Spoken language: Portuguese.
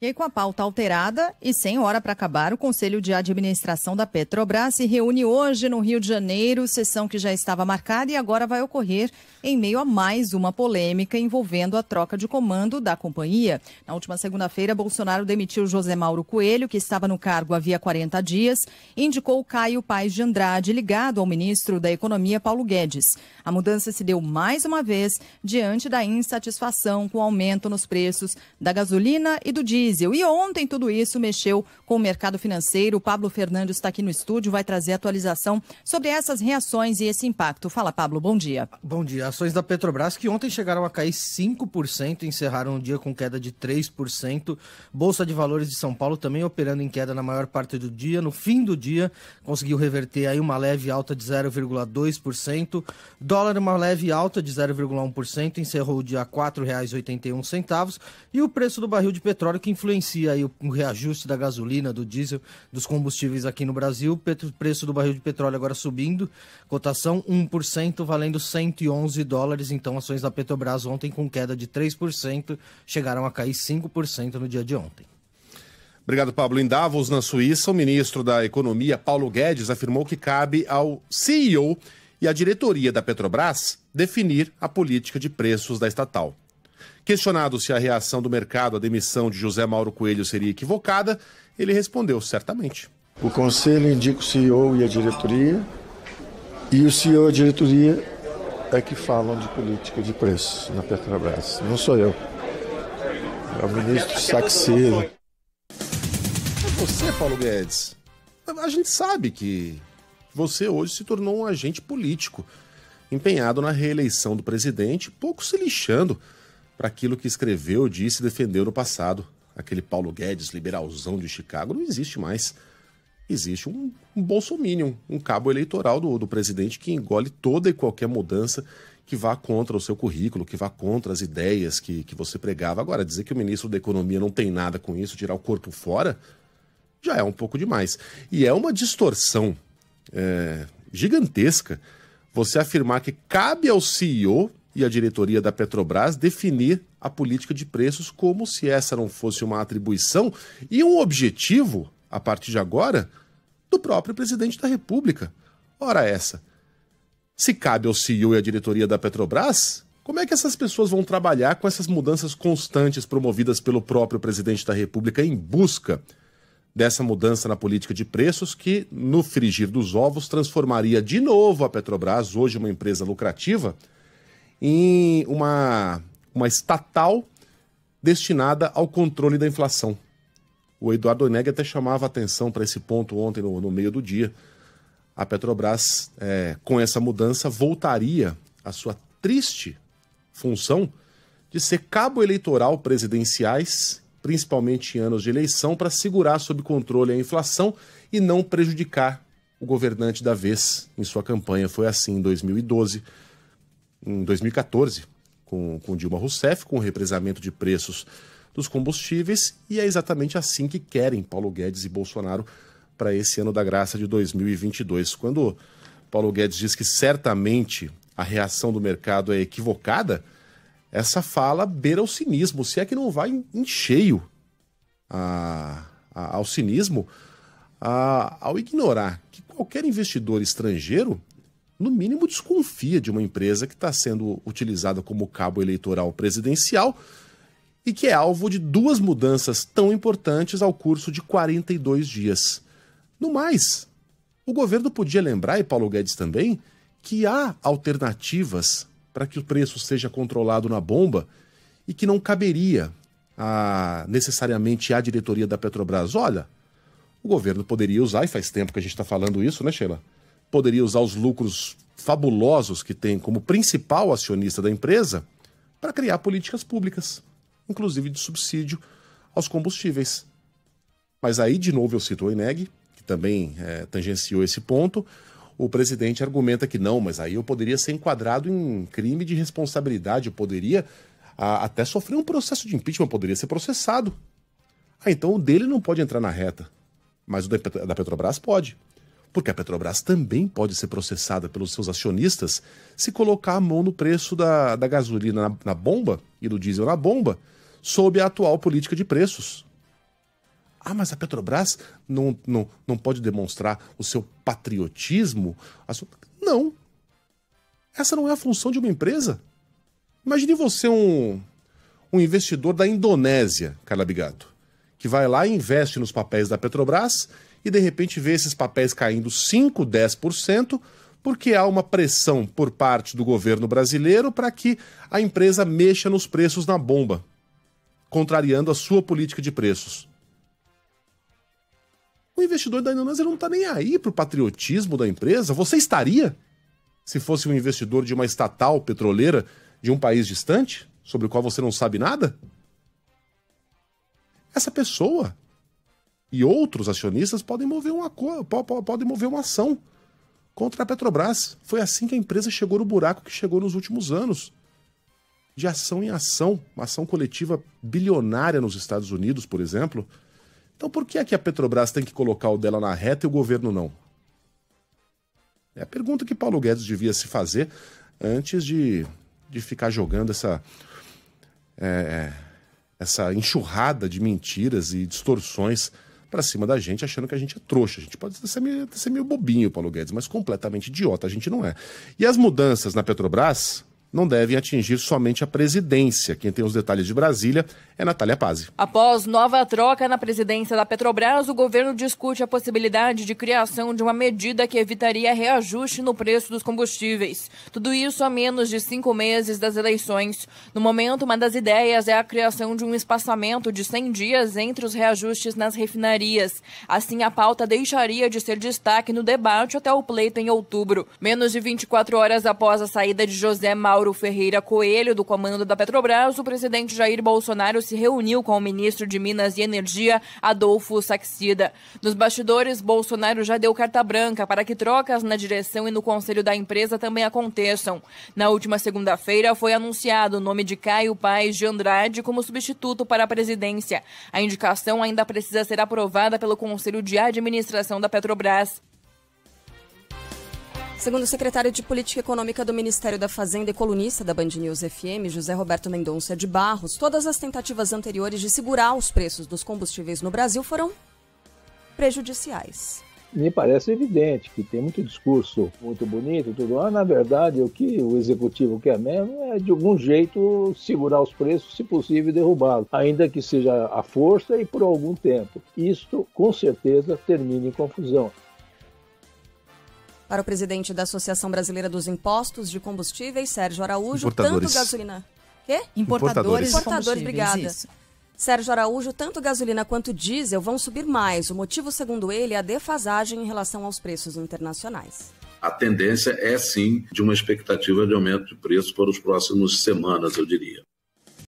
E aí, com a pauta alterada e sem hora para acabar, o Conselho de Administração da Petrobras se reúne hoje no Rio de Janeiro, sessão que já estava marcada e agora vai ocorrer em meio a mais uma polêmica envolvendo a troca de comando da companhia. Na última segunda-feira, Bolsonaro demitiu José Mauro Coelho, que estava no cargo havia 40 dias, e indicou Caio Paes de Andrade, ligado ao ministro da Economia, Paulo Guedes. A mudança se deu mais uma vez diante da insatisfação com o aumento nos preços da gasolina e do diesel. E ontem tudo isso mexeu com o mercado financeiro. O Pablo Fernandes está aqui no estúdio, vai trazer atualização sobre essas reações e esse impacto. Fala, Pablo, bom dia. Bom dia. Ações da Petrobras que ontem chegaram a cair 5%, encerraram o dia com queda de 3%. Bolsa de Valores de São Paulo também operando em queda na maior parte do dia. No fim do dia, conseguiu reverter aí uma leve alta de 0,2%. Dólar, uma leve alta de 0,1%, encerrou o dia a R$ 4,81. E o preço do barril de petróleo, que influencia aí o reajuste da gasolina, do diesel, dos combustíveis aqui no Brasil. O preço do barril de petróleo agora subindo, cotação 1%, valendo $111. Então, ações da Petrobras ontem com queda de 3%, chegaram a cair 5% no dia de ontem. Obrigado, Pablo. Em Davos, na Suíça, o ministro da Economia, Paulo Guedes, afirmou que cabe ao CEO e à diretoria da Petrobras definir a política de preços da estatal. Questionado se a reação do mercado à demissão de José Mauro Coelho seria equivocada, ele respondeu certamente. O conselho indica o CEO e a diretoria, e o CEO e a diretoria é que falam de política de preços na Petrobras. Não sou eu. É o ministro Saxeiro. É você, Paulo Guedes. A gente sabe que você hoje se tornou um agente político, empenhado na reeleição do presidente, pouco se lixando para aquilo que escreveu, disse e defendeu no passado. Aquele Paulo Guedes, liberalzão de Chicago, não existe mais. Existe um bolsominion, um cabo eleitoral do presidente que engole toda e qualquer mudança que vá contra o seu currículo, que vá contra as ideias que você pregava. Agora, dizer que o ministro da Economia não tem nada com isso, tirar o corpo fora, já é um pouco demais. E é uma distorção gigantesca você afirmar que cabe ao CEO e à diretoria da Petrobras definir a política de preços como se essa não fosse uma atribuição e um objetivo, a partir de agora, do próprio presidente da República. Ora essa, se cabe ao CEO e à diretoria da Petrobras, como é que essas pessoas vão trabalhar com essas mudanças constantes promovidas pelo próprio presidente da República em busca dessa mudança na política de preços que, no frigir dos ovos, transformaria de novo a Petrobras, hoje uma empresa lucrativa, em uma estatal destinada ao controle da inflação. O Eduardo Oineg até chamava atenção para esse ponto ontem no meio do dia. A Petrobras, com essa mudança, voltaria à sua triste função de ser cabo eleitoral presidenciais, principalmente em anos de eleição, para segurar sob controle a inflação e não prejudicar o governante da vez em sua campanha. Foi assim em 2012, em 2014, com Dilma Rousseff, com o represamento de preços dos combustíveis, e é exatamente assim que querem Paulo Guedes e Bolsonaro para esse ano da graça de 2022. Quando Paulo Guedes diz que certamente a reação do mercado é equivocada, essa fala beira o cinismo, se é que não vai em cheio ao cinismo, ao ignorar que qualquer investidor estrangeiro, no mínimo, desconfia de uma empresa que está sendo utilizada como cabo eleitoral presidencial e que é alvo de duas mudanças tão importantes ao curso de 42 dias. No mais, o governo podia lembrar, e Paulo Guedes também, que há alternativas para que o preço seja controlado na bomba e que não caberia necessariamente à diretoria da Petrobras. Olha, o governo poderia usar, e faz tempo que a gente está falando isso, né, Sheila? Poderia usar os lucros fabulosos que tem como principal acionista da empresa para criar políticas públicas, inclusive de subsídio aos combustíveis. Mas aí, de novo, eu cito o Oineg, que também tangenciou esse ponto. O presidente argumenta que não, mas aí eu poderia ser enquadrado em crime de responsabilidade, eu poderia até sofrer um processo de impeachment, poderia ser processado. Então o dele não pode entrar na reta, mas o da Petrobras pode. Porque a Petrobras também pode ser processada pelos seus acionistas se colocar a mão no preço da gasolina na bomba e do diesel na bomba, sob a atual política de preços. Ah, mas a Petrobras não pode demonstrar o seu patriotismo? Não. Essa não é a função de uma empresa. Imagine você um investidor da Indonésia, Carla Bigato, que vai lá e investe nos papéis da Petrobras e de repente vê esses papéis caindo 5%, 10%, porque há uma pressão por parte do governo brasileiro para que a empresa mexa nos preços na bomba, contrariando a sua política de preços. O investidor da Indonésia não está nem aí para o patriotismo da empresa. Você estaria se fosse um investidor de uma estatal petroleira de um país distante, sobre o qual você não sabe nada? Essa pessoa e outros acionistas podem mover uma ação contra a Petrobras. Foi assim que a empresa chegou no buraco que chegou nos últimos anos. De ação em ação, uma ação coletiva bilionária nos Estados Unidos, por exemplo. Então por que é que a Petrobras tem que colocar o dela na reta e o governo não? É a pergunta que Paulo Guedes devia se fazer antes de ficar jogando essa enxurrada de mentiras e distorções para cima da gente, achando que a gente é trouxa. A gente pode ser meio bobinho, Paulo Guedes, mas completamente idiota a gente não é. E as mudanças na Petrobras não devem atingir somente a presidência. Quem tem os detalhes de Brasília é Natália Pazzi. Após nova troca na presidência da Petrobras, o governo discute a possibilidade de criação de uma medida que evitaria reajuste no preço dos combustíveis. Tudo isso a menos de 5 meses das eleições. No momento, uma das ideias é a criação de um espaçamento de 100 dias entre os reajustes nas refinarias. Assim, a pauta deixaria de ser destaque no debate até o pleito em outubro. Menos de 24 horas após a saída de José Mauro Ferreira Coelho do comando da Petrobras, o presidente Jair Bolsonaro se reuniu com o ministro de Minas e Energia, Adolfo Saxida. Nos bastidores, Bolsonaro já deu carta branca para que trocas na direção e no conselho da empresa também aconteçam. Na última segunda-feira, foi anunciado o nome de Caio Paes de Andrade como substituto para a presidência. A indicação ainda precisa ser aprovada pelo Conselho de Administração da Petrobras. Segundo o secretário de Política Econômica do Ministério da Fazenda e colunista da Band News FM, José Roberto Mendonça de Barros, todas as tentativas anteriores de segurar os preços dos combustíveis no Brasil foram prejudiciais. Me parece evidente que tem muito discurso muito bonito, tudo lá. Na verdade, o que o executivo quer mesmo é, de algum jeito, segurar os preços, se possível, derrubá-los, ainda que seja à força e por algum tempo. Isto, com certeza, termina em confusão. Para o presidente da Associação Brasileira dos Impostos de Combustíveis, Sérgio Araújo, tanto gasolina... Quê? Importadores, obrigada. Isso. Sérgio Araújo, tanto gasolina quanto diesel vão subir mais. O motivo, segundo ele, é a defasagem em relação aos preços internacionais. A tendência é, sim, de uma expectativa de aumento de preço para os próximos semanas, eu diria.